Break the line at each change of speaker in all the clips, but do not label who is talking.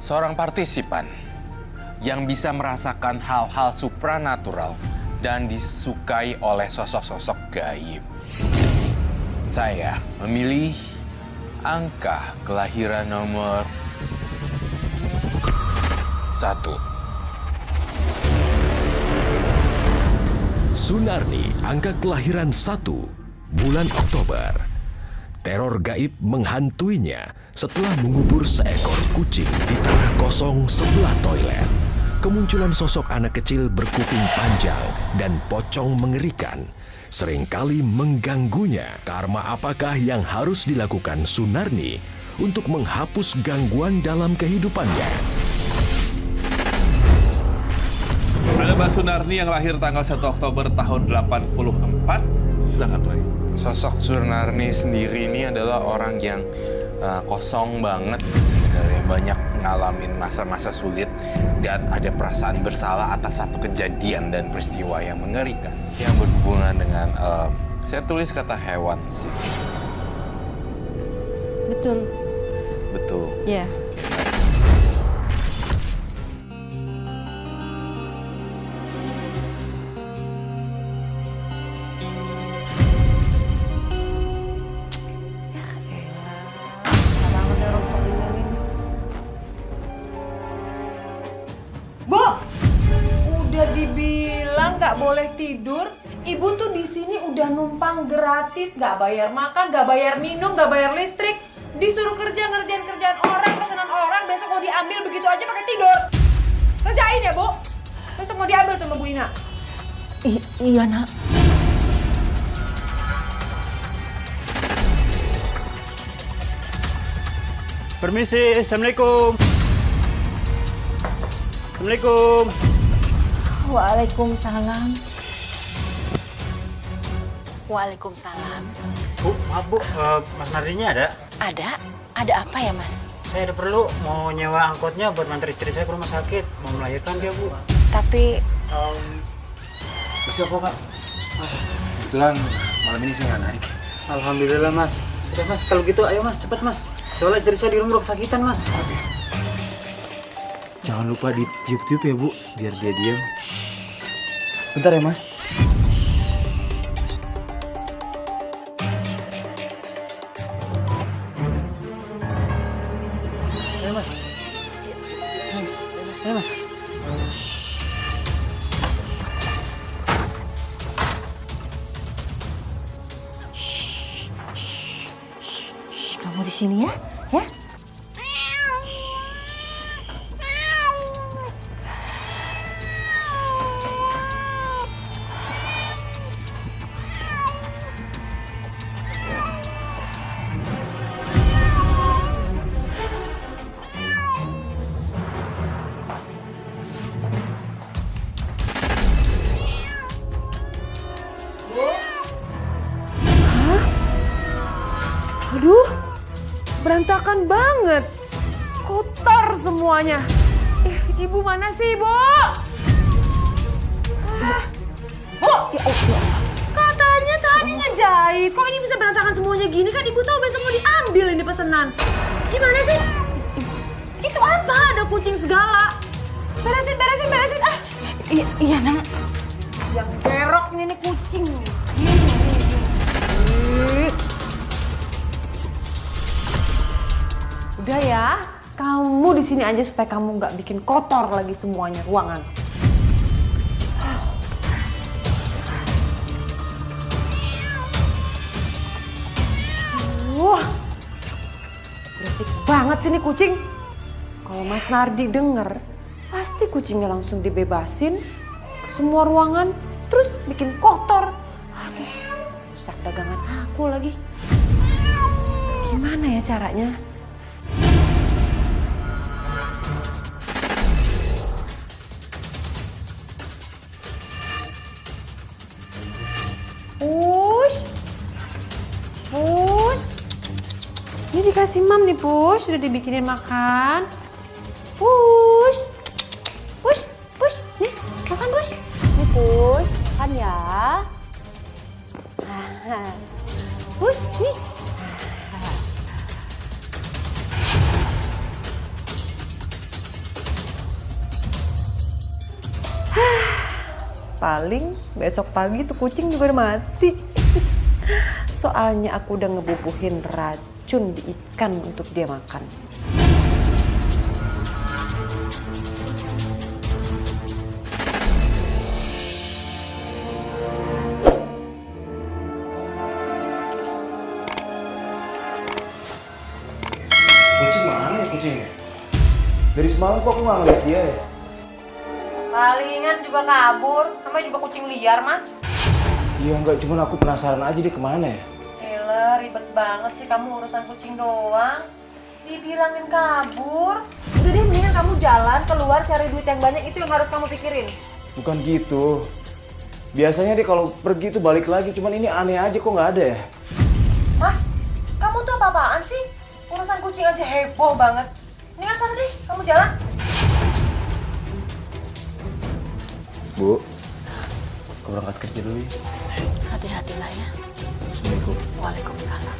seorang partisipan yang bisa merasakan hal-hal supranatural dan disukai oleh sosok-sosok gaib. Saya memilih angka kelahiran nomor 1.
Sunarni, angka kelahiran 1, bulan Oktober. Teror gaib menghantuinya setelah mengubur seekor kucing di tanah kosong sebelah toilet. Kemunculan sosok anak kecil berkuping panjang dan pocong mengerikan seringkali mengganggunya. Karma apakah yang harus dilakukan Sunarni untuk menghapus gangguan dalam kehidupannya?
Ada Mbak Sunarni yang lahir tanggal 1 Oktober tahun 84. Silakan, Roy.
Sosok Sunarni sendiri ini adalah orang yang kosong banget sebenarnya, banyak ngalamin masa-masa sulit dan ada perasaan bersalah atas satu kejadian dan peristiwa yang mengerikan yang berhubungan dengan saya tulis kata hewan sih.
Betul.
Betul.
Ya.
Bu, udah dibilang nggak boleh tidur. Ibu tuh di sini udah numpang gratis, nggak bayar makan, nggak bayar minum, nggak bayar listrik. Disuruh kerja ngerjain kerjaan orang, pesanan orang, besok mau diambil begitu aja pakai tidur. Kerjain ya, Bu. Besok mau diambil tuh sama Bu Ina.
Iya, Nak.
Permisi, Assalamualaikum. Assalamualaikum.
Waalaikumsalam. Waalaikumsalam.
Bu, maaf Bu, Mas Nardinya ada?
Ada? Ada apa ya, Mas?
Saya ada perlu mau nyewa angkotnya buat nganter istri saya ke rumah sakit. Mau melahirkan dia, Bu.
Tapi
Bisa kok, Kak. Kebetulan malam ini saya nggak narik.
Alhamdulillah, Mas. Sudah, Mas. Kalau gitu, ayo, Mas. Cepat, Mas. Soalnya istri saya di rumah kesakitan, Mas.
Jangan lupa ditiup-tiup ya, Bu, biar dia diam. Bentar ya, Mas.
Ayo, Mas. Ayo, Mas. Ayo, Mas.
kamu di sini ya, ya.
Aduh, berantakan banget. Kotor semuanya. Ibu mana sih, Bu? Bu! Katanya tadi ngejahit. Kok ini bisa berantakan semuanya gini? Kan Ibu tahu besok mau diambil ini pesanan. Gimana sih? Itu apa? Ada kucing segala. Beresin, beresin, beresin. Ah,
Iya, Nak.
yang gerok ini kucing. Udah ya, kamu di sini aja supaya kamu nggak bikin kotor lagi semuanya ruangan. Wah, berisik banget sih nih kucing. Kalau Mas Nardi denger, pasti kucingnya langsung dibebasin ke semua ruangan, terus bikin kotor. Aduh, rusak dagangan aku lagi. Gimana ya caranya? Ini dikasih Mam nih, Push. Sudah dibikinin makan. Push. Push, Push. Nih, makan, Push. Nih, Push. Makan ya. Push, nih. Paling besok pagi tuh kucing juga udah mati. Soalnya aku udah ngebubuhin racun di ikan untuk dia makan.
Kucing mana ya kucingnya? Dari semalam kok aku nggak ngeliat dia ya?
Palingan juga kabur, namanya juga kucing liar, Mas.
Iya enggak, cuman aku penasaran aja dia kemana ya?
Elah, ribet banget sih kamu urusan kucing doang. Dibilangin kabur. Udah deh, mendingan kamu jalan keluar cari duit yang banyak, itu yang harus kamu pikirin.
Bukan gitu. Biasanya dia kalau pergi tuh balik lagi, cuman ini aneh aja kok nggak ada ya?
Mas, kamu tuh apa-apaan sih? Urusan kucing aja heboh banget. Mendingan sana deh, kamu jalan.
Bu, aku berangkat kerja dulu ya.
Hati-hatilah ya.
Assalamualaikum.
Waalaikumsalam.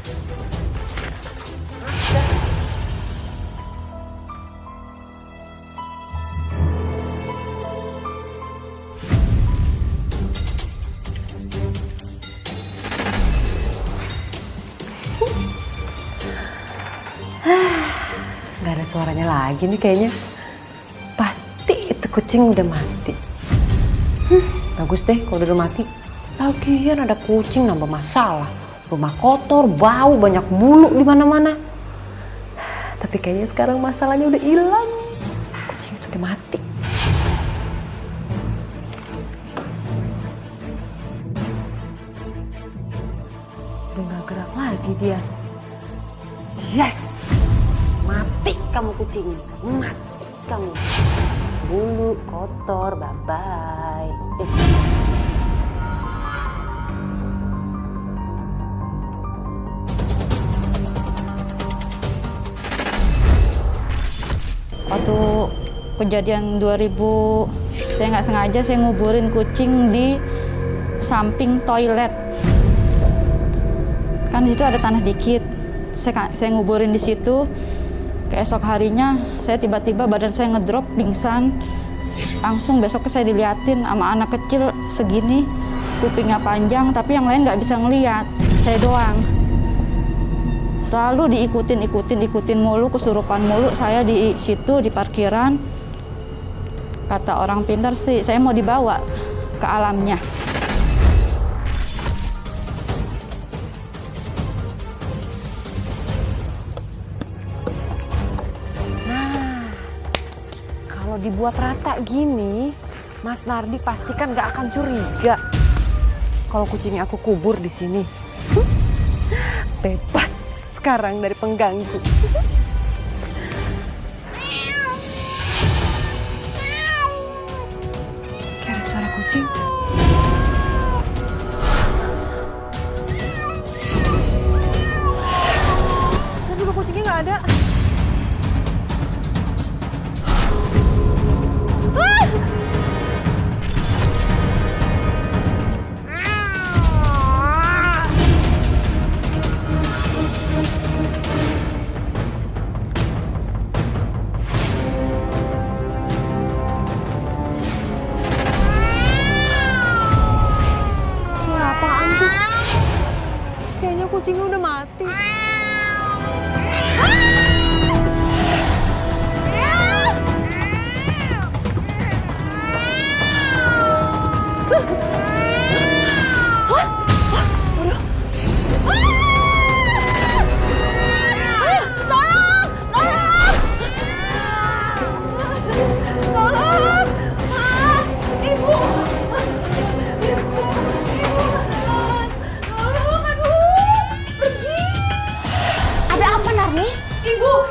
Gak ada suaranya lagi nih kayaknya. Pasti itu kucing udah mati. Bagus deh kalau udah mati. Lagian ada kucing nambah masalah. Rumah kotor, bau, banyak bulu di mana-mana. Tapi kayaknya sekarang masalahnya udah hilang. Kucing itu udah mati. Udah gak gerak lagi dia. Yes! Mati kamu kucing. Mati kamu. Bulu kotor, bye-bye.
Waktu kejadian 2000, saya nggak sengaja saya nguburin kucing di samping toilet. Kan di situ ada tanah dikit. Saya nguburin di situ. Keesok harinya saya tiba-tiba badan saya ngedrop, pingsan. Langsung besoknya saya diliatin sama anak kecil segini, kupingnya panjang, tapi yang lain nggak bisa ngeliat. Saya doang. Selalu diikutin mulu, kesurupan mulu. Saya di situ di parkiran. Kata orang pintar sih, saya mau dibawa ke alamnya.
Kalau dibuat rata gini, Mas Nardi pastikan gak akan curiga kalau kucingnya aku kubur di sini. Bebas sekarang dari pengganggu. Kayak ada suara kucing. Tapi kok kucingnya gak ada. Suara apaan tuh? Kayaknya kucingnya udah mati.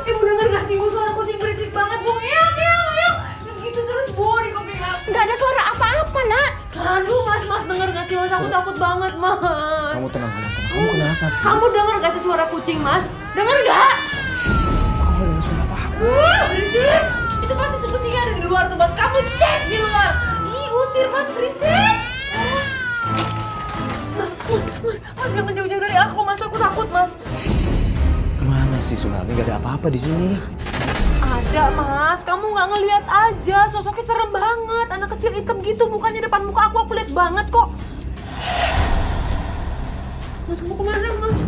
Ibu denger gak sih, Bu? Suara kucing berisik banget, Bu. Meow. Gitu terus, Bu, di kuping aku.
Nggak ada suara apa-apa, Nak.
Aduh, Mas denger gak sih, Mas? Aku takut banget, Mas.
Kamu tenang. Kamu kenapa sih?
Kamu denger gak sih suara kucing, Mas? Denger gak?
Aku nggak dengar suara apa-apa.
Berisik. Itu pasti si kucingnya ada di luar tuh, Mas. Kamu cek di luar. Ih, usir, Mas. Berisik. Mas, jangan jauh-jauh dari aku, Mas. Aku takut, Mas.
Kemana sih Sunarni? Gak ada apa-apa di sini.
Ada Ada Mas, kamu nggak ngelihat aja, sosoknya serem banget. Anak kecil hitam gitu, mukanya depan muka aku lihat banget kok. Mas mau kemana Mas?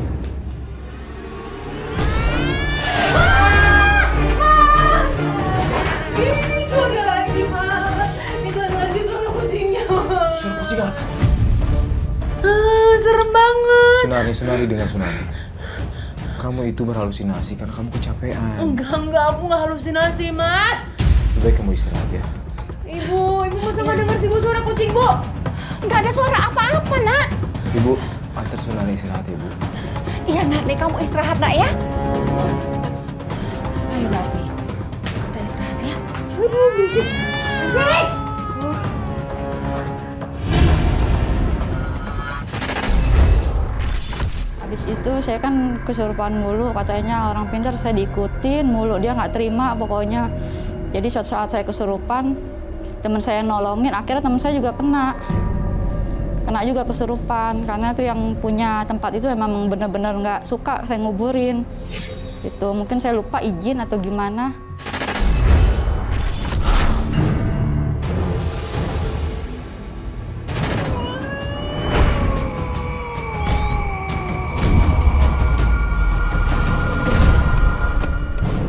Mas! Itu ada lagi Mas. Itu ada lagi suara kucingnya Mas.
Suara kucing apa?
Serem banget.
Sunari, dengar Sunari. Kamu itu berhalusinasi karena kamu kecapean.
Enggak, aku nggak halusinasi Mas.
Lebih baik kamu istirahat ya.
Ibu masa nggak dengar sih Bu suara kucing Bu?
Nggak ada suara apa-apa, Nak.
Ibu, antar Sunari istirahat ya, Bu.
Iya, Nak. Nih, kamu istirahat, Nak, ya. Ayo, Nak. Kita istirahat, ya.
Aduh, berisik. Berisik!
Habis itu saya kan kesurupan mulu, katanya orang pintar saya diikutin mulu, dia nggak terima pokoknya. Jadi suatu saat saya kesurupan, teman saya nolongin, akhirnya teman saya juga kena juga kesurupan, karena itu yang punya tempat itu memang benar-benar nggak suka saya nguburin. Itu mungkin saya lupa izin atau gimana.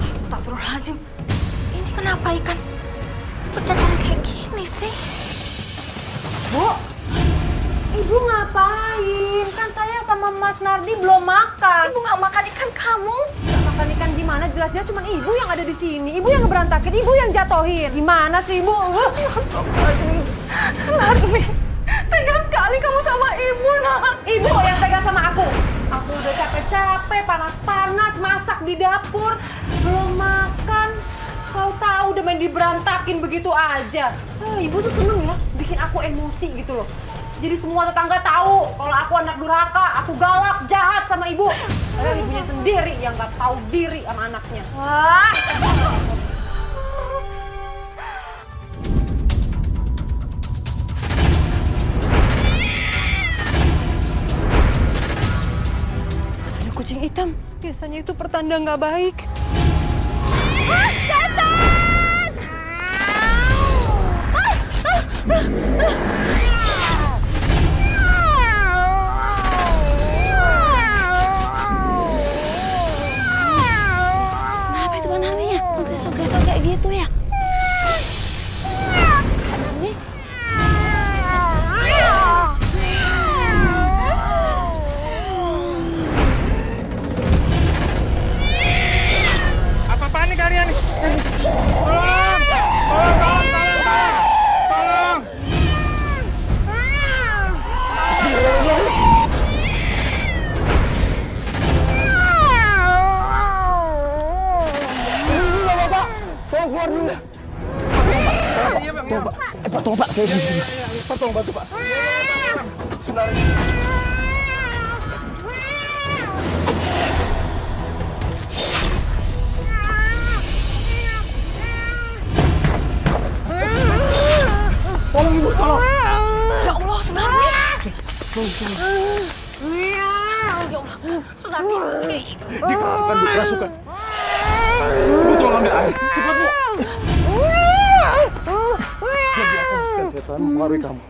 Astagfirullahaladzim. Ini kenapa ikan berdatangan kayak gini sih?
Bu, Ibu ngapain? Kan saya sama Mas Nardi belum makan.
Ibu nggak makan ikan kamu?
Nggak makan ikan gimana? Jelas-jelas cuma Ibu yang ada di sini. Ibu yang ngeberantakin, Ibu yang jatohin. Gimana sih Ibu?
Nardi, tega sekali kamu sama Ibu, Nak.
Ibu yang tegas sama aku. Aku udah capek-capek, panas-panas, masak di dapur. Belum makan. Kau tahu udah main diberantakin begitu aja. Ibu tuh seneng ya, bikin aku emosi gitu loh. Jadi semua tetangga tahu kalau aku anak durhaka, aku galak, jahat sama ibu. Ibunya sendiri yang nggak tahu diri sama anaknya. Wah! Ada kucing hitam. Biasanya itu pertanda nggak baik.
Kenapa itu Bang Nardi ya? Gesok-gesok kayak gitu ya? Bang Nardi?
Apa-apaan nih kalian? Tolong!
Tolong keluar dulu. Pak, tolong Pak, saya di sini. Pak, tolong bantu Pak. Sunari. Tolong Ibu, tolong.
Ya Allah, Sunardi. Ya Allah, Sunardi.
Dikerasukan, Bu, kerasukan. Bu, tolong ambil air. Cepat, Bu. Jadi akan bisikan setan mempengaruhi kamu.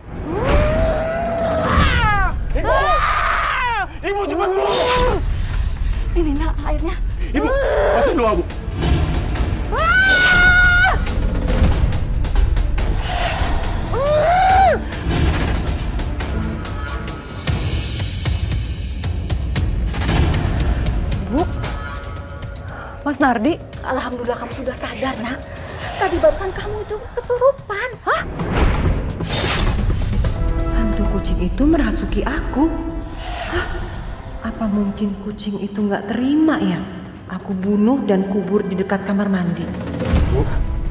Ibu, cepat, Bu.
Ini Nak, airnya.
Ibu, matiin doa, Bu.
Bu, Mas Nardi,
Alhamdulillah kamu sudah sadar, Nak. Tadi barusan kamu itu kesurupan. Hah?
hantu kucing itu merasuki aku. Hah? Apa mungkin kucing itu nggak terima ya? Aku bunuh dan kubur di dekat kamar mandi.
Bu,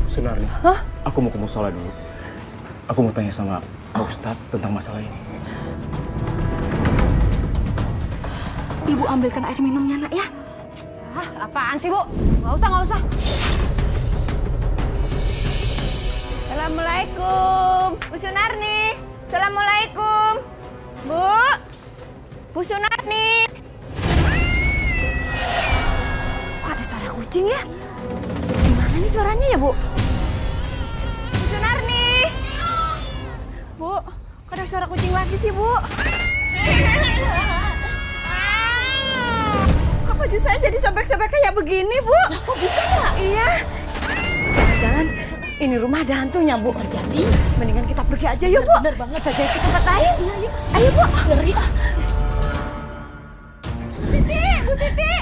Sunardi.
Hah?
Aku mau ke musola dulu. Aku mau tanya sama Pak Ustadz tentang masalah ini.
Ibu ambilkan air minumnya, Nak, ya.
Hah, apaan sih, Bu? Nggak usah.
Assalamualaikum, Bu Sunarni. Assalamualaikum, Bu Sunarni.
Kok ada suara kucing ya?
Gimana nih suaranya ya, Bu? Bu Sunarni! Bu, kok ada suara kucing lagi sih, Bu? Kok baju saya jadi sobek-sobek kayak begini, Bu?
Nah, kok bisa ya?
Iya. Jangan-jangan ini rumah ada hantunya, Bu.
Bisa jadi.
Mendingan kita pergi aja yuk, Bu.
Bener banget.
Kita cari ke tempat lain.
Iya, yuk.
Ayo, Bu.
Ngeri ah.
Bu Siti.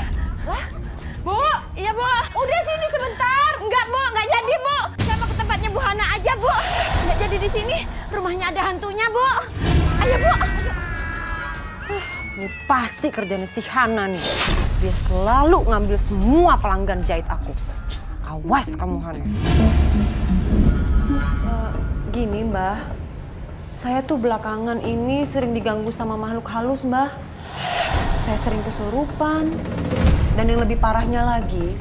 Bu. Iya, Bu. Udah sini sebentar. Enggak, Bu. Enggak jadi, Bu. Saya mau ke tempatnya Bu Hana aja, Bu. Enggak jadi di sini. Rumahnya ada hantunya, Bu. Ayo, Bu.
Ini pasti kerjanya si Hana nih. Dia selalu ngambil semua pelanggan jahit aku. Awas kamu, Hana. Gini, Mbah. Saya tuh belakangan ini sering diganggu sama makhluk halus, Mbah. Saya sering kesurupan. Dan yang lebih parahnya lagi,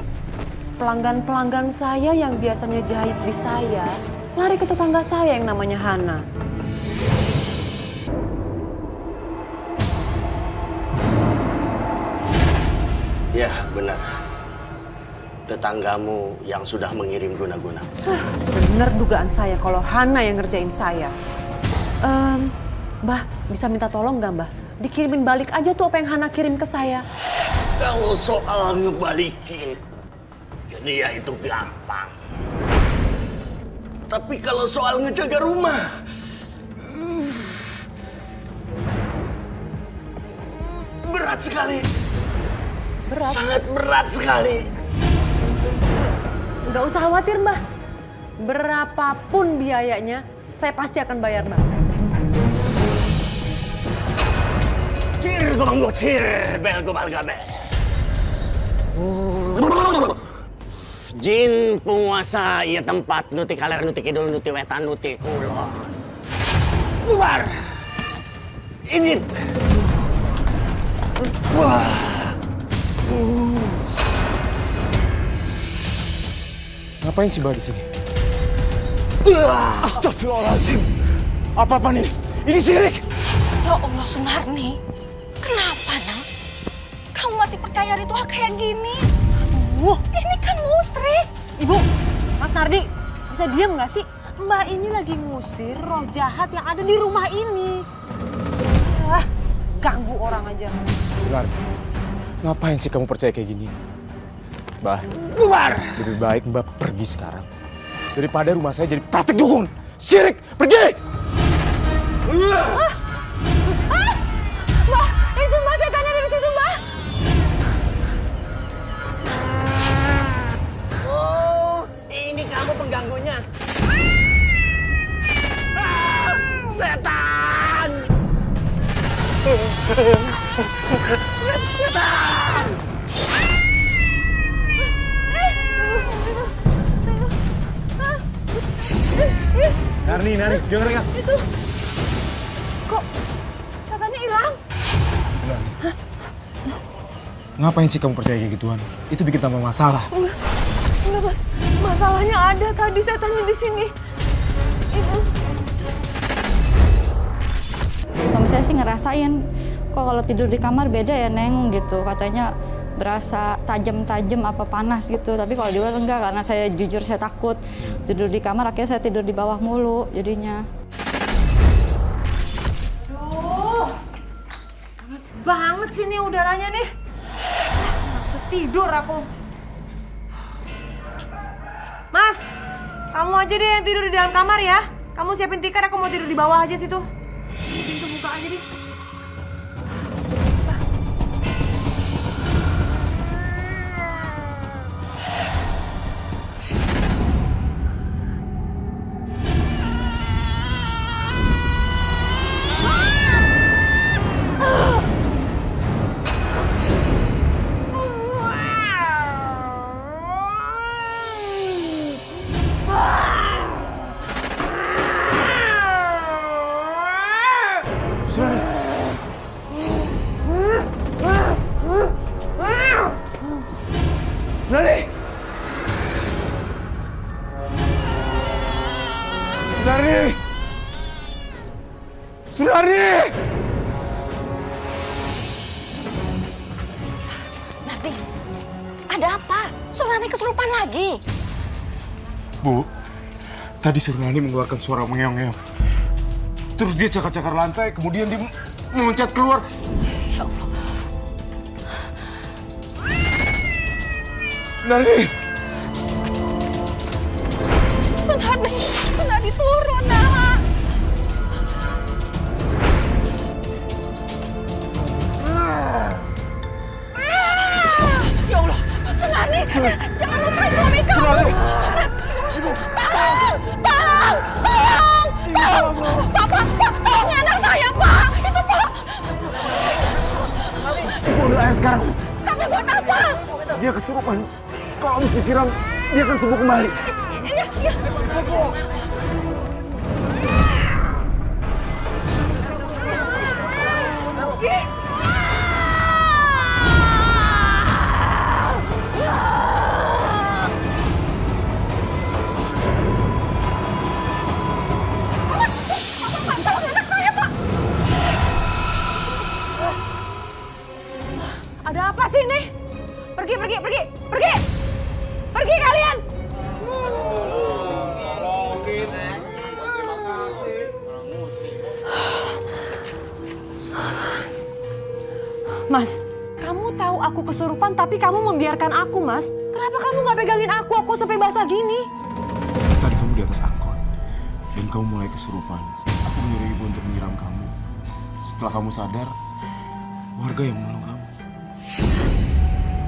pelanggan-pelanggan saya yang biasanya jahit di saya, lari ke tetangga saya yang namanya Hana.
Ya, benar. Tetanggamu yang sudah mengirim guna-guna.
Bener dugaan saya kalau Hana yang ngerjain saya. Mbah, bisa minta tolong nggak, Mbah? Dikirimin balik aja tuh apa yang Hana kirim ke saya.
Kalau soal ngebalikin, jadi ya itu gampang. Tapi kalau soal ngejaga rumah, berat sekali.
Berat.
Sangat berat sekali.
Nggak usah khawatir, Mbah. Berapapun biayanya, saya pasti akan bayar, Mbah.
Cir gomanggo cir, bel gobal gabe. Jin penguasa ia tempat nuti kaler nuti kidul nuti wetan nuti kulon. Bubar. Ini. Wah.
Ngapain sih Mbak di sini? Astagfirullahaladzim. Apa-apa nih? Ini syirik.
Ya Allah, Sunarni. Kenapa, Nang? Kamu masih percaya ritual kayak gini? Aduh, ini kan musrik.
Ibu, Mas Nardi, bisa diam nggak sih? Mbak ini lagi ngusir roh jahat yang ada di rumah ini. Ganggu orang aja.
Benar. Ngapain sih kamu percaya kayak gini? Mbak,
Bubar.
lebih baik Mbak pergi sekarang. Daripada rumah saya jadi praktek dukun. Syirik, pergi!
Mbak, itu Mbak setannya dari situ, Mbak.
Oh, ini kamu pengganggunya. Setan! Setan!
Narni, denger nggak?
Kok setannya hilang?
Ngapain sih kamu percaya kayak gituan? Itu bikin tambah masalah.
Enggak, Mas. Masalahnya ada tadi setannya di sini. Itu.
Suami saya sih ngerasain, kok kalau tidur di kamar beda ya, Neng, gitu. Katanya berasa tajam-tajam apa panas gitu. Tapi kalau di luar enggak, karena saya jujur saya takut. Tidur di kamar, akhirnya saya tidur di bawah mulu jadinya.
Aduh, panas banget sih nih udaranya nih. Nggak bisa tidur aku. Mas, kamu aja deh yang tidur di dalam kamar ya. Kamu siapin tikar, aku mau tidur di bawah aja situ. Pintu buka aja deh.
Sunarni!
Nardi, ada apa? Surani kesurupan lagi.
Bu, tadi Surnani mengeluarkan suara mengeong-ngeong. Terus dia cakar-cakar lantai, kemudian dia meloncat keluar.
Ya Allah.
Narni!
Sunarni turun, nak. Ya Allah, Sunarni, jangan lupain suami kamu. Tolong, Pak, tolong anak saya, Pak. Itu Pak.
Ibu udah air sekarang.
Tapi buat apa?
Dia kesurupan. Kalau habis disiram, dia akan sembuh kembali.
Iya.
Ada apa sih ini? Pergi kalian! Mas, kamu tahu aku kesurupan tapi kamu membiarkan aku, Mas. Kenapa kamu nggak pegangin aku sampai basah gini?
Tadi kamu di atas angkot. Dan kamu mulai kesurupan. Aku menyuruh ibu untuk menyiram kamu. Setelah kamu sadar, warga yang menolong kamu.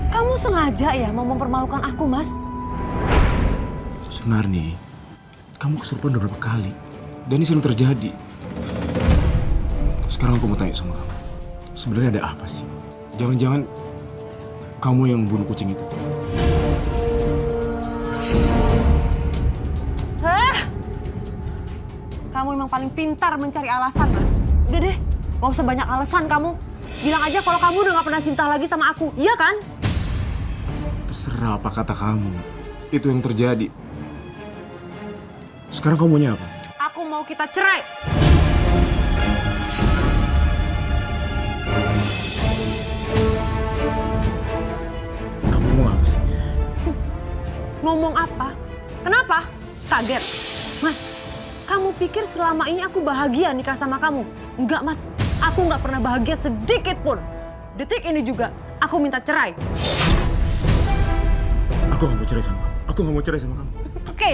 Kamu sengaja ya mau mempermalukan aku, Mas?
Sunarni, kamu kesurupan udah berapa kali? Dan ini sering terjadi. Sekarang aku mau tanya sama kamu. Sebenarnya ada apa sih? Jangan-jangan kamu yang membunuh kucing itu?
Hah? Kamu memang paling pintar mencari alasan, Mas. Udah deh, gak usah banyak alasan kamu. Bilang aja kalau kamu udah gak pernah cinta lagi sama aku, iya kan?
Terserah apa kata kamu. Itu yang terjadi. Sekarang kamu maunya apa?
Aku mau kita cerai.
Kamu mau apa sih?
Ngomong apa? Kenapa? Kaget? Mas, kamu pikir selama ini aku bahagia nikah sama kamu? Enggak, Mas. Aku nggak pernah bahagia sedikit pun. Detik ini juga, aku minta cerai.
Aku gak mau cerai sama kamu. Aku gak mau cerai sama kamu.
Oke,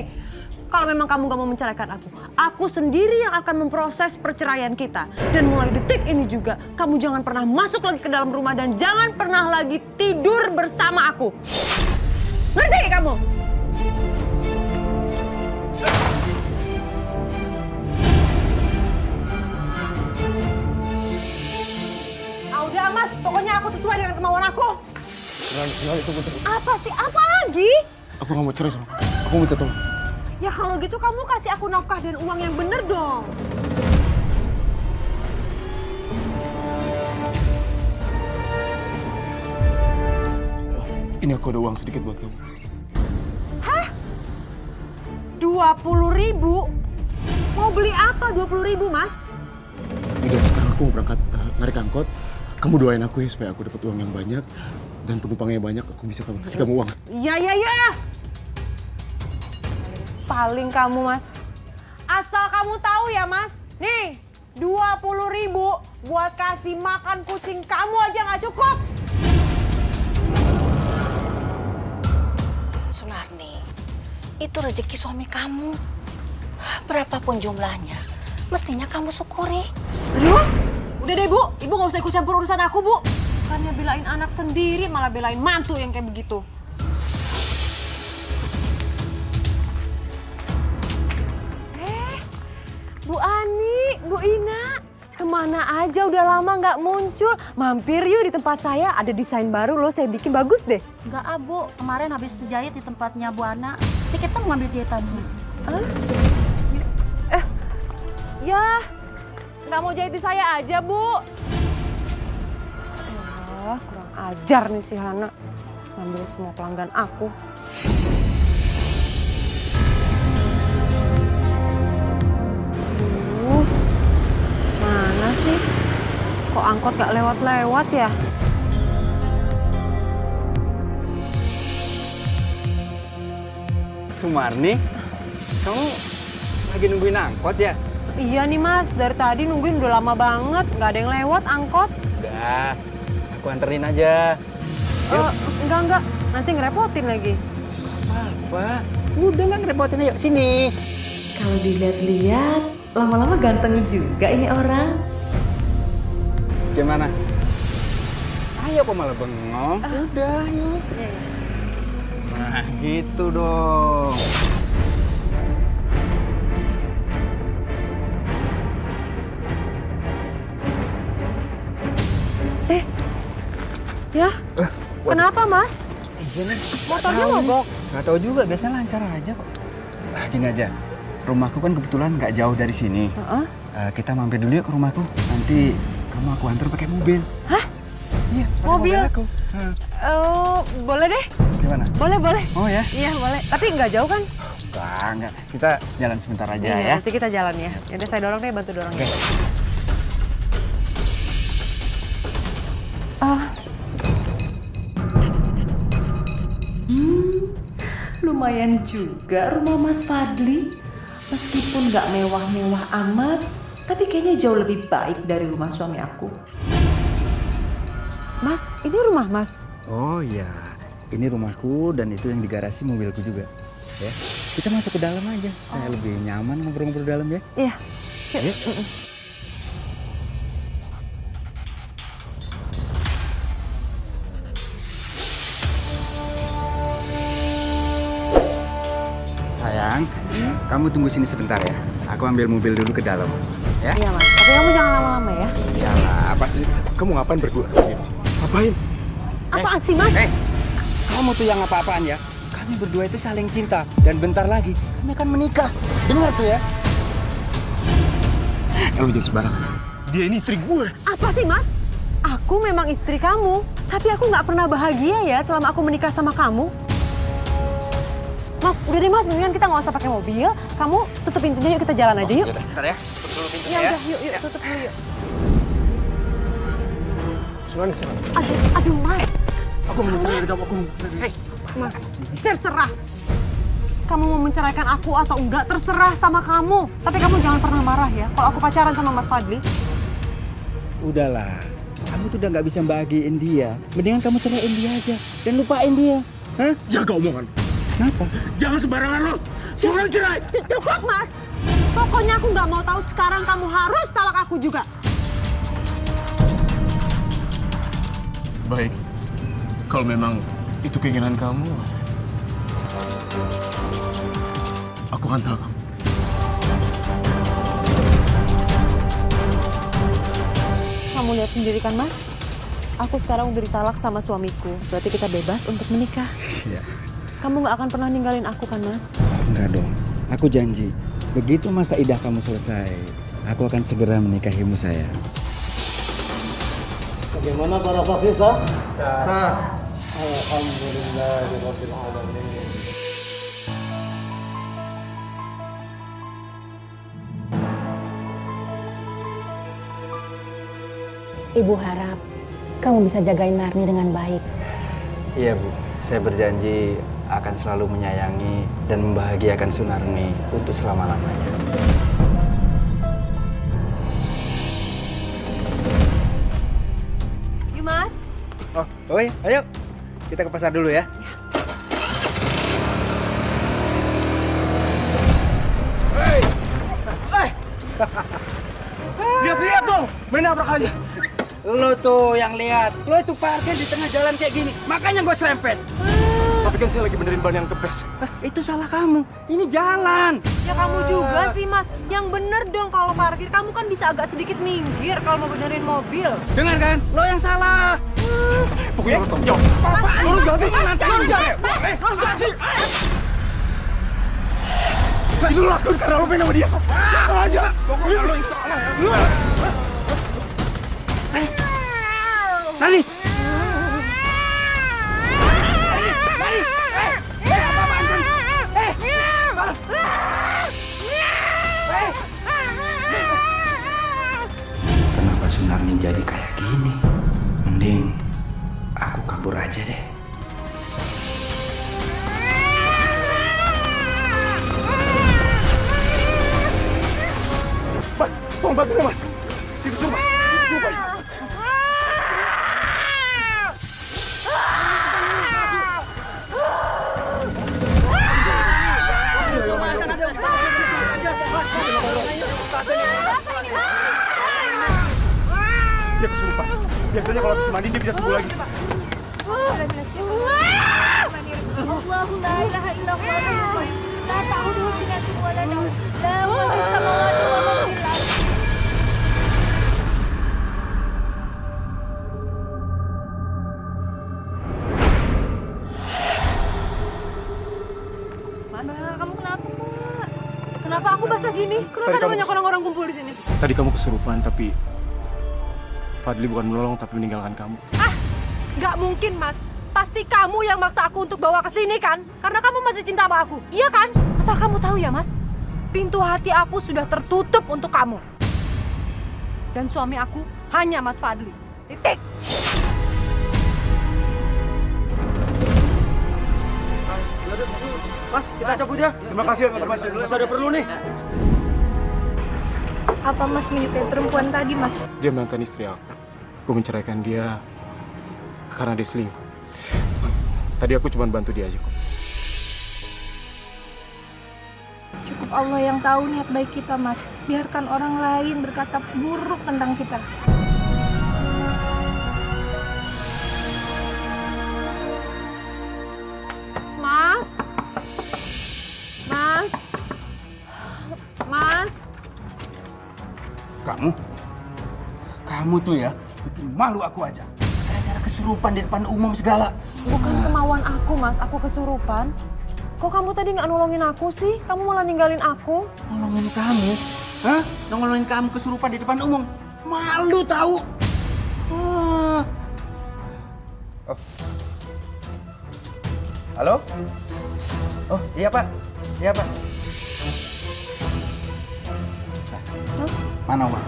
kalau memang kamu gak mau menceraikan aku sendiri yang akan memproses perceraian kita. Dan mulai detik ini juga, kamu jangan pernah masuk lagi ke dalam rumah dan jangan pernah lagi tidur bersama aku. Ngerti kamu? Udah, Mas, pokoknya aku sesuai dengan kemauan aku.
Sunarni, tunggu.
Apa sih? Apa lagi?
Aku gak mau cerai sama kamu. Aku minta tolong.
Ya kalau gitu kamu kasih aku nafkah dan uang yang bener dong.
Ini aku ada uang sedikit buat kamu.
Hah? 20.000? Mau beli apa 20.000, Mas?
Udah, sekarang aku mau berangkat narik angkot. Kamu doain aku ya supaya aku dapat uang yang banyak dan penumpangnya banyak. Aku bisa kasih kamu uang.
Iya. Paling kamu, Mas. Asal kamu tahu ya, Mas. Nih, 20.000 buat kasih makan kucing kamu aja nggak cukup.
Sunarni, itu rezeki suami kamu. Berapapun jumlahnya, mestinya kamu syukuri.
Aduh, udah deh, Bu. Ibu nggak usah ikut campur urusan aku, Bu. Bukannya belain anak sendiri, malah belain mantu yang kayak begitu. Bu Ani, Bu Ina, kemana aja udah lama nggak muncul? Mampir yuk di tempat saya, ada desain baru loh, saya bikin bagus deh.
Enggak, Bu. Kemarin habis jahit di tempatnya Bu Ana. Jadi kita mau ngambil jahitannya.
Ya, nggak mau jahit di saya aja, Bu. Kurang ajar nih si Hana. Ngambil semua pelanggan aku. Mana sih? Kok angkot gak lewat-lewat ya?
Sumarni, kamu lagi nungguin angkot ya?
Iya nih Mas, dari tadi nungguin udah lama banget, nggak ada yang lewat angkot.
Udah, aku anterin aja.
Enggak, nanti ngerepotin lagi.
Apa? Udah nggak ngerepotin, ayo sini.
Kalau dilihat-lihat, lama-lama ganteng juga ini orang.
Gimana? Ayo kok malah bengong? Udah, yuk. Nah, gitu dong.
Ya, kenapa Mas? Motornya mogok.
Nggak tahu juga, biasanya lancar aja kok. Gini aja, rumahku kan kebetulan nggak jauh dari sini. Kita mampir dulu yuk ke rumahku. Nanti kamu aku antar pakai mobil.
Hah?
Iya, pakai
Mobil?
aku.
Boleh deh.
Gimana?
Boleh.
Oh ya?
Iya, boleh. Tapi nggak jauh kan?
Enggak. Kita jalan sebentar aja
Iya,
ya.
nanti kita jalan ya. Yaudah saya dorong deh, bantu dorong ya. Lumayan juga rumah Mas Fadli. Meskipun nggak mewah-mewah amat, tapi kayaknya jauh lebih baik dari rumah suami aku. Mas, ini rumah Mas.
Oh iya, ini rumahku dan itu yang di garasi mobilku juga. Ya, kita masuk ke dalam aja. Saya lebih nyaman ngobrol-ngobrol dalam ya.
Iya.
Yuk. Sayang, kamu tunggu sini sebentar ya. Aku ambil mobil dulu ke dalam. Ya?
Iya Mas, tapi kamu jangan lama-lama ya.
Iyalah,
Pasti. Kamu ngapain berdua sama dia di sini? Ngapain?
Apaan sih Mas?
kamu tuh yang apa-apaan ya? Kami berdua itu saling cinta dan bentar lagi kami akan menikah. Dengar tuh ya.
Lu jangan sembarangan. Dia ini istri gue.
Apa sih Mas? Aku memang istri kamu, tapi aku nggak pernah bahagia ya selama aku menikah sama kamu. Mas, udah deh Mas, mendingan kita nggak usah pakai mobil. Kamu tutup pintunya, yuk kita jalan aja yuk.
Yaudah, bentar ya. Tutup dulu pintunya
Ya
ya.
udah, yuk tutup dulu yuk.
Sunan.
Aduh Mas,
Aku mau mencerai dari kamu. Aku mau mencerai. Hei,
Mas, terserah. Kamu mau menceraikan aku atau enggak, terserah sama kamu. Tapi kamu jangan pernah marah ya kalau aku pacaran sama Mas Fadli.
Udahlah, kamu tuh udah nggak bisa bahagiin dia. Mendingan kamu ceraiin dia aja dan lupain dia. Hah?
jaga omongan.
Kenapa?
Jangan sembarangan lo. Sunan cerai.
Cukup Mas. Pokoknya aku nggak mau tahu sekarang kamu harus talak aku juga.
Baik. Kalau memang itu keinginan kamu, aku akan talak kamu.
Kamu lihat sendiri kan Mas, aku sekarang udah ditalak sama suamiku. Berarti kita bebas untuk menikah.
Iya.
Kamu nggak akan pernah ninggalin aku kan Mas?
Enggak dong. Aku janji. Begitu masa idah kamu selesai, aku akan segera menikahimu sayang.
Bagaimana para saksi sah?
Sah.
Alhamdulillahirabbil alamin.
Ibu harap kamu bisa jagain Narni dengan baik.
Iya Bu, saya berjanji akan selalu menyayangi dan membahagiakan Sunarni untuk selama-lamanya.
Yuk Mas.
Oh iya, ayo kita ke pasar dulu ya.
Lihat dong, main nabrak aja.
Lo tuh yang lihat, lo itu parkir di tengah jalan kayak gini, makanya gue serempet.
Tapi kan saya lagi benerin ban yang kempes.
Itu salah kamu, ini jalan.
Ya kamu juga sih Mas. Yang bener dong kalau parkir. Kamu kan bisa agak sedikit minggir kalau mau benerin mobil.
Dengar kan, lo yang salah.
Pokoknya lo tanggung jawab. Lo harus ganti. Lo harus ganti. Ini lo lakuin karena lo main sama dia. Aja. Pokoknya lo yang salah ya.
Nani. Kenapa Sunarni jadi kayak gini? Mending aku kabur aja deh. Biasanya kalau habis mandi dia bisa sembuh lagi.
Allahu la ilaha illallah. La ta'udu sinatun wa la nawm. La wa fis samawati wa ma fil ardh.
Mas, kamu kenapa, Mbak? Kenapa aku basah gini? Kenapa ada banyak orang-orang kumpul di sini?
Tadi kamu kesurupan, tapi Fadli bukan menolong tapi meninggalkan kamu.
Nggak mungkin, Mas. Pasti kamu yang maksa aku untuk bawa ke sini kan? Karena kamu masih cinta sama aku, iya kan? Asal kamu tahu ya, Mas. Pintu hati aku sudah tertutup untuk kamu. Dan suami aku hanya Mas Fadli. Titik.
Mas, kita cabut ya. Terima kasih ya teman-teman. Saya ada perlu nih.
Apa Mas menyukai perempuan tadi, Mas?
Dia mantan istri aku. Aku menceraikan dia karena dia selingkuh. Tadi aku cuma bantu dia aja kok.
Cukup Allah yang tahu niat baik kita, Mas. Biarkan orang lain berkata buruk tentang kita. Mas? Mas? Mas?
Kamu tuh ya, bikin malu aku aja. Cara kesurupan di depan umum segala.
Bukan kemauan aku, Mas. Aku kesurupan. Kok kamu tadi nggak nolongin aku sih? Kamu malah ninggalin aku.
Nolongin kamu? Hah? Nolongin kamu kesurupan di depan umum? Malu tahu? Oh. Halo? Oh, iya Pak. Iya Pak. Mana uang?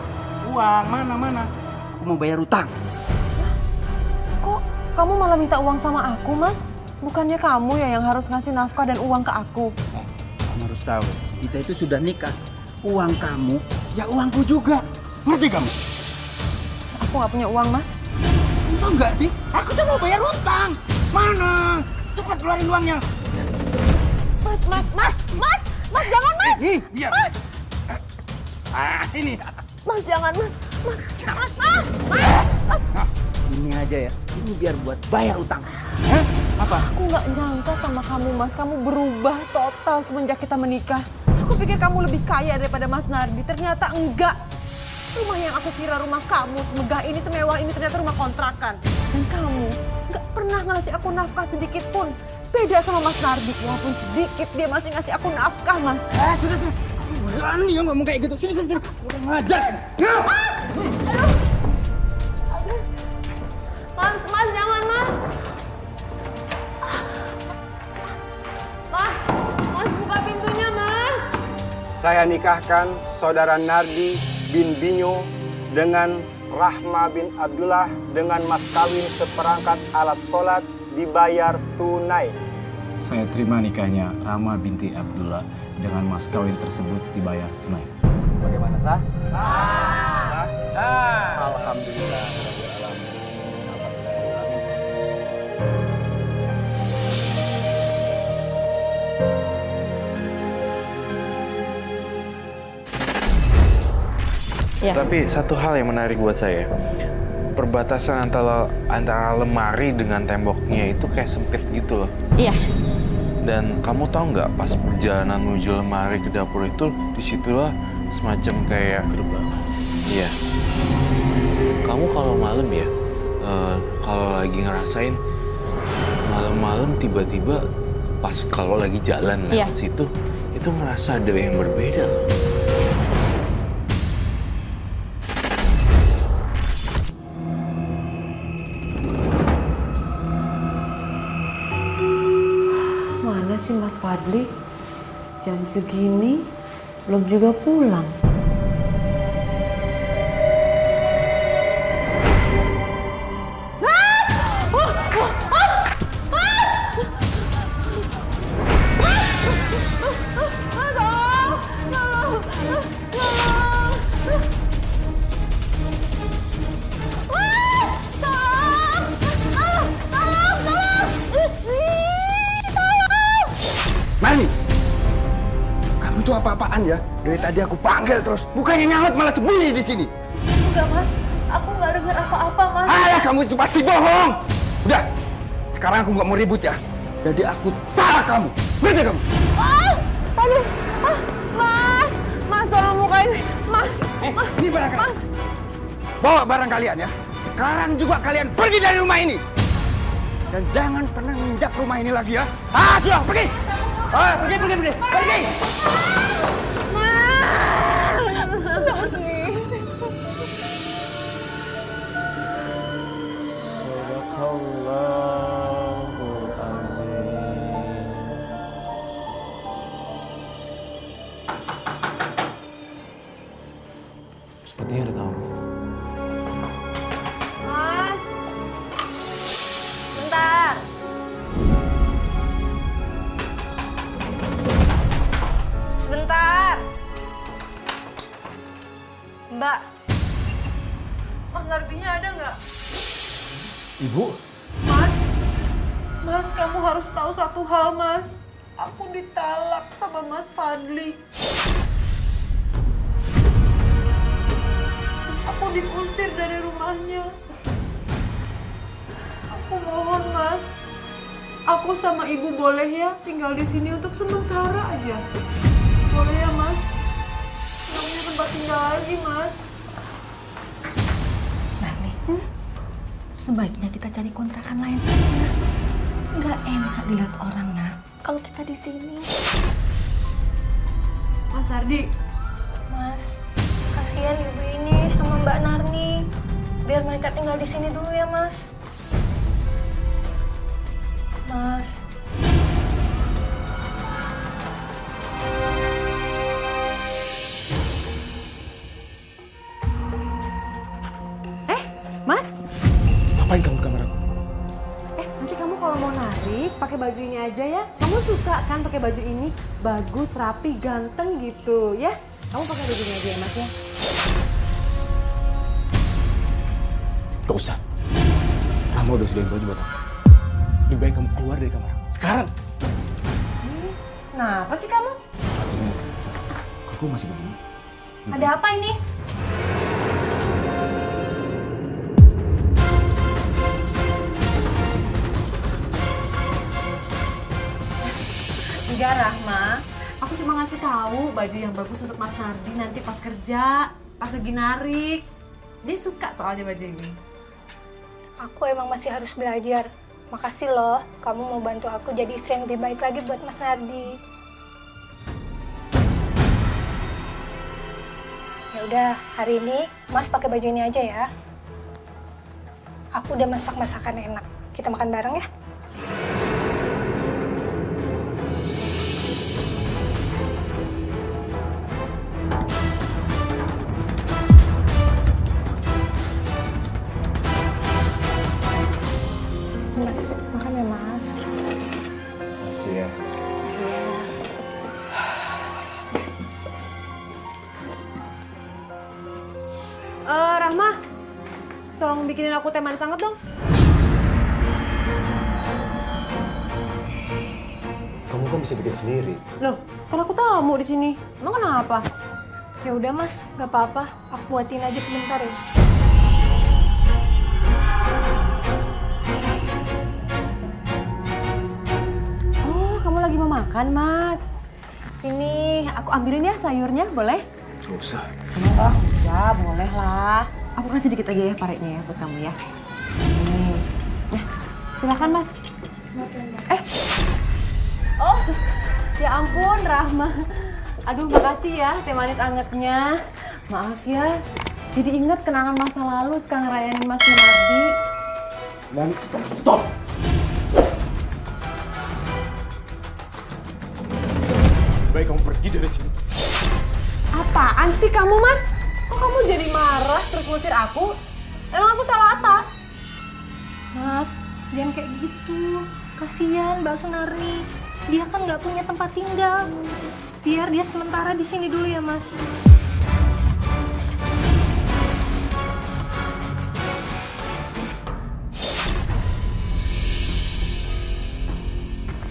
Uang, mana? Aku mau bayar utang.
Kok kamu malah minta uang sama aku, Mas? Bukannya kamu ya yang harus ngasih nafkah dan uang ke aku?
Kamu harus tahu, kita itu sudah nikah. Uang kamu, ya uangku juga. Ngerti kamu?
Aku nggak punya uang, Mas.
Enggak enggak sih? Aku tuh mau bayar utang. Mana? Cepat keluarin uangnya.
Mas, jangan, Mas!
Biar.
Mas!
Ini.
Mas, jangan, Mas! Mas!
Ini aja ya, ini biar buat bayar utang. Hah? Apa?
Aku nggak nyangka sama kamu, Mas. Kamu berubah total semenjak kita menikah. Aku pikir kamu lebih kaya daripada Mas Nardi. Ternyata enggak. Rumah yang aku kira rumah kamu, semegah ini, semewah ini, ternyata rumah kontrakan. Dan kamu nggak pernah ngasih aku nafkah sedikit pun. Beda sama Mas Nardi. Walaupun sedikit, dia masih ngasih aku nafkah, Mas.
Sudah. Kamu berani ya ngomong kayak gitu. Sini. Udah ngajar.
Mas, jangan, Mas. Mas, buka pintunya, Mas.
Saya nikahkan saudara Nardi bin Binyo dengan Rahma bin Abdullah dengan mas kawin seperangkat alat sholat dibayar tunai.
Saya terima nikahnya Rahma binti Abdullah dengan mas kawin tersebut dibayar tunai.
Bagaimana, Sah? Sah. Alhamdulillah.
Ya.
Tapi satu hal yang menarik buat saya, perbatasan antara lemari dengan temboknya itu kayak sempit gitu loh.
Iya.
Dan kamu tahu nggak, pas perjalanan menuju lemari ke dapur itu, disitulah semacam kayak gerbang. Iya. Kamu kalau malam ya, kalau lagi ngerasain malam-malam tiba-tiba pas kalau lagi jalan lewat situ, itu ngerasa ada yang berbeda loh.
Mana sih Mas Fadli? Jam segini belum juga pulang.
Mani, kamu itu apa-apaan ya? Dari tadi aku panggil terus, bukannya nyaut malah sembunyi di sini.
Enggak, Mas. Aku nggak dengar apa-apa, Mas.
kamu itu pasti bohong. Udah, sekarang aku nggak mau ribut ya. Jadi aku talak kamu. Berhenti kamu.
Aduh, Mas, tolong bukain. Mas,
Ini barang kalian.
Mas.
Bawa barang kalian ya. Sekarang juga kalian pergi dari rumah ini. Dan jangan pernah menginjak rumah ini lagi ya. Sudah, pergi. Pergi.
Sepertinya ada tamu.
Mas. Bentar. Sebentar. Mbak. Mas Nardinya ada nggak?
Ibu?
Mas, kamu harus tahu satu hal, Mas. Aku ditalak sama Mas Fadli. Terus aku diusir dari rumahnya. Aku mohon, Mas. Aku sama ibu boleh ya tinggal di sini untuk sementara aja. Boleh ya, Mas? Nggak punya tempat tinggal lagi, Mas.
Narni, sebaiknya kita cari kontrakan lain aja. Nggak enak dilihat orang, nah. Kalau kita di sini.
Mas Nardi.
Mas, kasihan ibu ini sama Mbak Narni. Biar mereka tinggal di sini dulu ya, Mas. Mas.
Mas?
Ngapain kamu di kamar aku?
Nanti kamu kalau mau narik, pakai baju ini aja ya. Kamu suka kan pakai baju ini? Bagus, rapi, ganteng gitu ya. Kamu pakai baju ini aja ya, Mas ya.
Gak usah. Rama udah sediain baju buat aku. Lebih baik kamu keluar dari kamar aku. Sekarang!
Nah, apa sih kamu?
Fatin, kok kamu masih begini?
Ada apa ini?
Enggak, Rahma. Aku cuma ngasih tahu baju yang bagus untuk Mas Nardi nanti pas kerja, pas lagi narik. Dia suka soalnya baju ini.
Aku emang masih harus belajar. Makasih loh, kamu mau bantu aku jadi istri yang lebih baik lagi buat Mas Nardi. Ya udah, hari ini Mas pakai baju ini aja ya. Aku udah masak masakan enak. Kita makan bareng ya. Mas, makan ya, Mas.
Makasih ya.
Rahma, tolong bikinin aku teh manis anget dong.
Kamu kan bisa bikin sendiri.
Loh, kan aku tamu di sini. Emang kenapa?
Ya udah, Mas, nggak apa-apa. Aku buatin aja sebentar ya.
Oh, kamu lagi mau makan, Mas. Sini, aku ambilin ya sayurnya, boleh?
Gak usah.
Oh, ya boleh lah. Aku kasih dikit aja ya paretnya ya buat kamu ya. Nih. Nah, silakan, Mas. Oh, ya ampun, Rahma. Aduh, makasih ya teh manis angetnya. Maaf ya, jadi inget kenangan masa lalu suka ngerayain Mas Nardi.
Dan stop. Baik kamu pergi dari sini.
Apaan sih kamu, Mas? Kok kamu jadi marah terus ngusir aku? Emang aku salah apa?
Mas, jangan kayak gitu. Kasihan Mbak Sunarni. Dia kan nggak punya tempat tinggal. Biar dia sementara di sini dulu ya, Mas.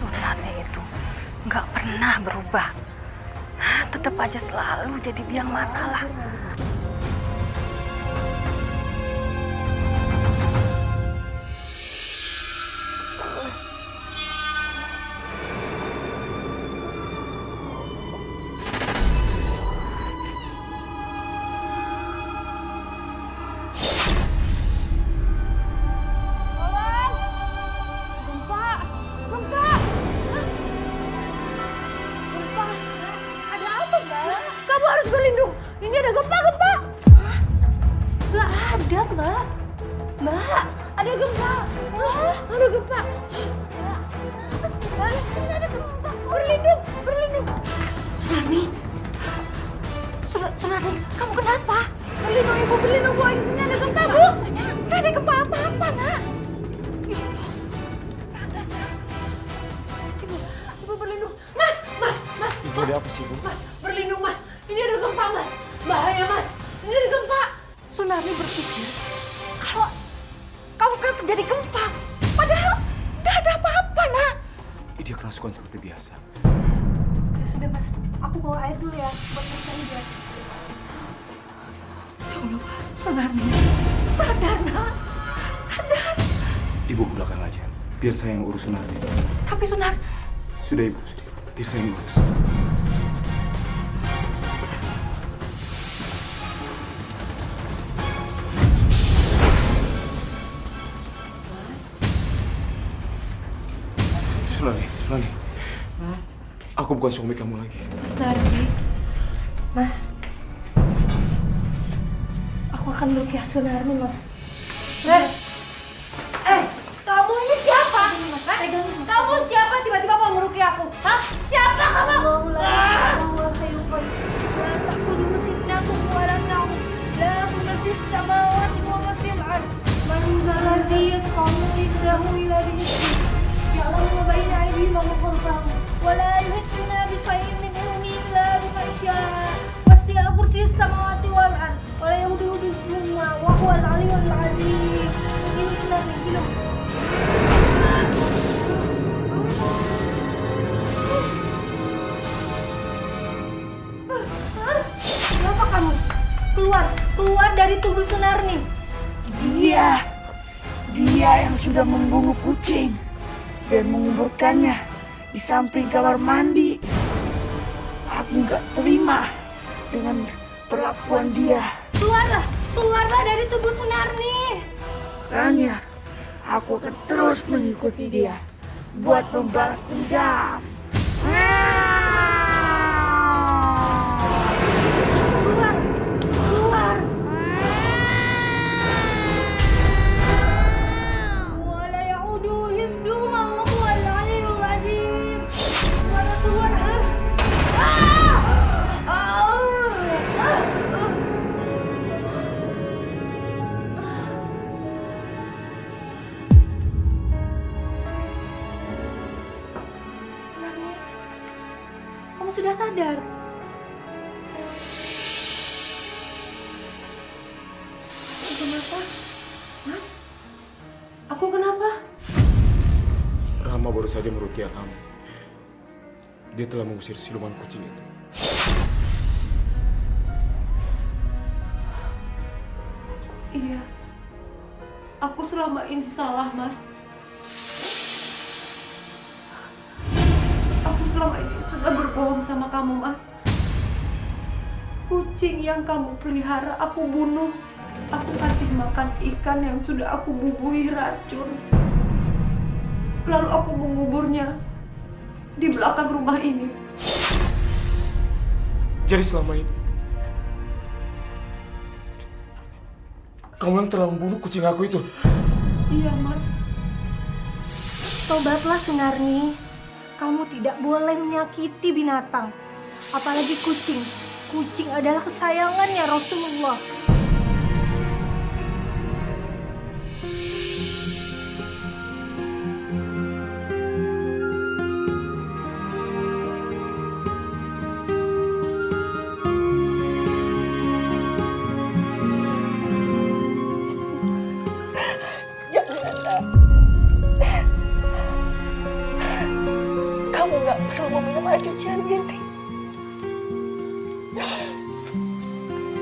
Sunarni itu nggak pernah berubah. Tetap aja selalu jadi biang masalah. gempa. Apa sih, Mbak? Sini ada gempa. Berlindung, berlindung.
Sunarni, Sunarni, kamu kenapa?
Berlindung, Ibu, berlindung, Bu. Di sini ada gempa, Bu.
Gak ada gempa apa-apa, nak.
Sadar, Nak. Ibu berlindung. Mas.
Ibu ada apa sih, Bu?
Mas, berlindung, Mas. Ini ada gempa, Mas. Bahaya, Mas. Ini ada gempa.
Sunarni berpikir kalau kan terjadi gempa. Padahal gak ada apa-apa, nak.
Dia kerasukan seperti biasa.
Ya sudah, Mas. Aku bawa air dulu ya buat mencari dia. Ya Allah, Sunarni. Sadar, nak. Sadar.
Ibu ke belakang aja. Biar saya yang urus Sunardi.
Tapi Sunar,
Sudah, Ibu, sudah. Biar saya yang urus. Sunardi.
Mas.
Aku bukan suami kamu lagi.
Mas Nardi. Mas. Aku akan meruqyah Sunarni, Mas.
Kamu ini siapa? Kamu siapa tiba-tiba mau meruqyah aku? Hah? Siapa kamu?
ولا يهتنا بشيء من علمه إلا بما شاء وسع كرسي السماوات والأرض ولا يؤوده حفظهما وهو العلي العظيم. Ini sudah film. Kenapa kamu? Keluar dari tubuh Sunarni.
Dia yang sudah membunuh kucing dan menguburkannya di samping kamar mandi. Aku nggak terima dengan perlakuan dia.
Keluarlah dari tubuh Sunarni.
Makanya aku akan terus mengikuti dia buat membalas dendam.
Keluar. Wala ya'udu hifdhuhuma wa huwal 'aliyyul 'azim. Keluar. Kamu sudah sadar? Kenapa? Mas? Aku kenapa?
Rama baru saja meruqyah kamu. Dia telah mengusir siluman kucing itu.
Iya. Aku selama ini salah, Mas. Aku selama ini sudah berbohong sama kamu, Mas. Kucing yang kamu pelihara aku bunuh. Aku kasih makan ikan yang sudah aku bubuhi racun. Lalu aku menguburnya di belakang rumah ini.
Jadi selama ini kamu yang telah membunuh kucing aku itu?
Iya, Mas.
Tobatlah, Sunarni. Kamu tidak boleh menyakiti binatang. Apalagi kucing. Kucing adalah kesayangannya Rasulullah.
Kamu nggak perlu meminum air cucian ini.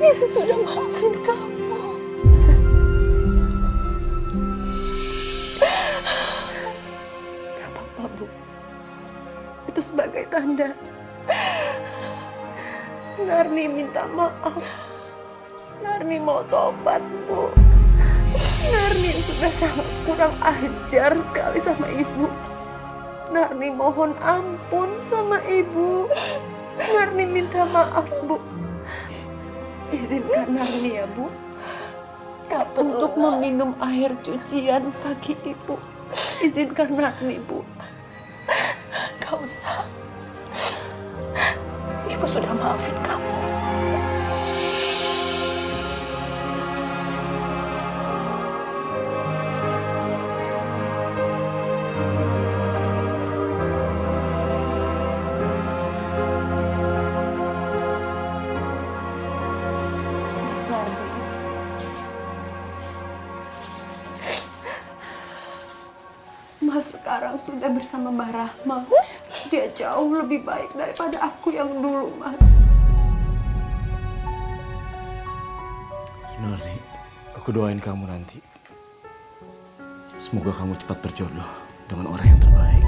Ibu sudah maafin kamu.
Gak apa-apa, Bu. Itu sebagai tanda Narni minta maaf. Narni mau tobat, Bu. Narni sudah sangat kurang ajar sekali sama Ibu. Narni mohon ampun sama Ibu. Narni minta maaf, Bu. Izinkan Narni ya, Bu, untuk meminum air cucian kaki Ibu. Izinkan Narni, Bu.
Gak usah. Ibu sudah maafin kamu.
Mas Nardi. Mas sekarang sudah bersama Mbak Rahma. Dia jauh lebih baik daripada aku yang dulu, Mas.
Narni, aku doain kamu nanti. Semoga kamu cepat berjodoh dengan orang yang terbaik.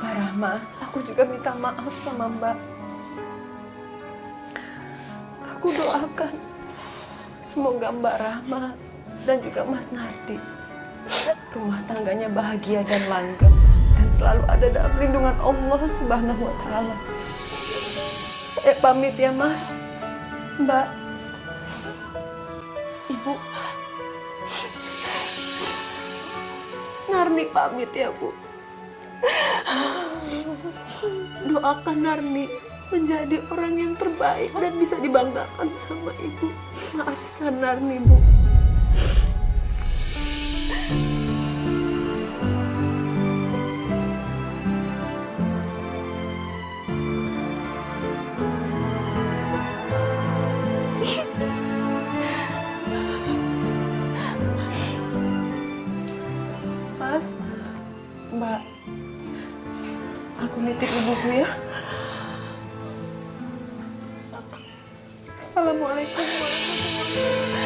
Mbak Rahma, aku juga minta maaf sama Mbak. Aku doakan semoga Mbak Rahma dan juga Mas Nardi rumah tangganya bahagia dan langgeng dan selalu ada dalam lindungan Allah Subhanahu wa Ta'ala. Saya pamit ya, Mas, Mbak, Ibu. Narni pamit ya, Bu. Doakan Narni menjadi orang yang terbaik dan bisa dibanggakan sama Ibu. Maafkan Narni, Bu. Mas, Mbak, aku nitip ibuku ya. Assalamualaikum warahmatullahi wabarakatuh.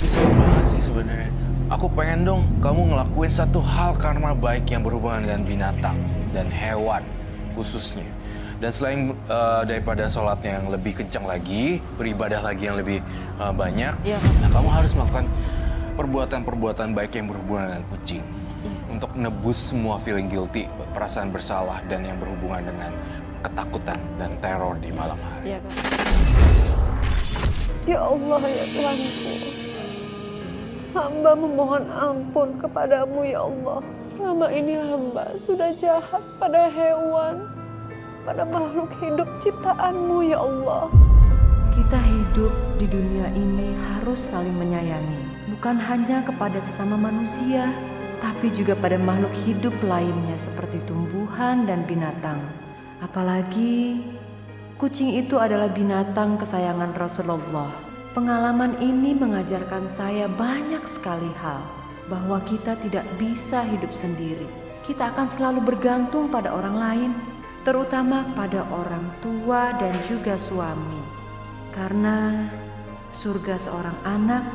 Sayang banget sih sebenarnya. Aku pengen dong kamu ngelakuin satu hal karma baik yang berhubungan dengan binatang dan hewan khususnya. Dan selain daripada sholatnya yang lebih kencang lagi, beribadah lagi yang lebih banyak, nah kamu harus melakukan perbuatan-perbuatan baik yang berhubungan dengan kucing. Untuk nebus semua feeling guilty, perasaan bersalah, dan yang berhubungan dengan ketakutan dan teror di malam hari.
Iya, Kak.
Ya Allah, ya Tuhanku. Hamba memohon ampun kepadamu, ya Allah. Selama ini hamba sudah jahat pada hewan, pada makhluk hidup ciptaanmu, ya Allah.
Kita hidup di dunia ini harus saling menyayangi. Bukan hanya kepada sesama manusia, tapi juga pada makhluk hidup lainnya seperti tumbuhan dan binatang. Apalagi kucing itu adalah binatang kesayangan Rasulullah. Pengalaman ini mengajarkan saya banyak sekali hal, bahwa kita tidak bisa hidup sendiri. Kita akan selalu bergantung pada orang lain, terutama pada orang tua dan juga suami. Karena surga seorang anak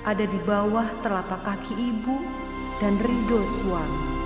ada di bawah telapak kaki ibu dan ridho suami.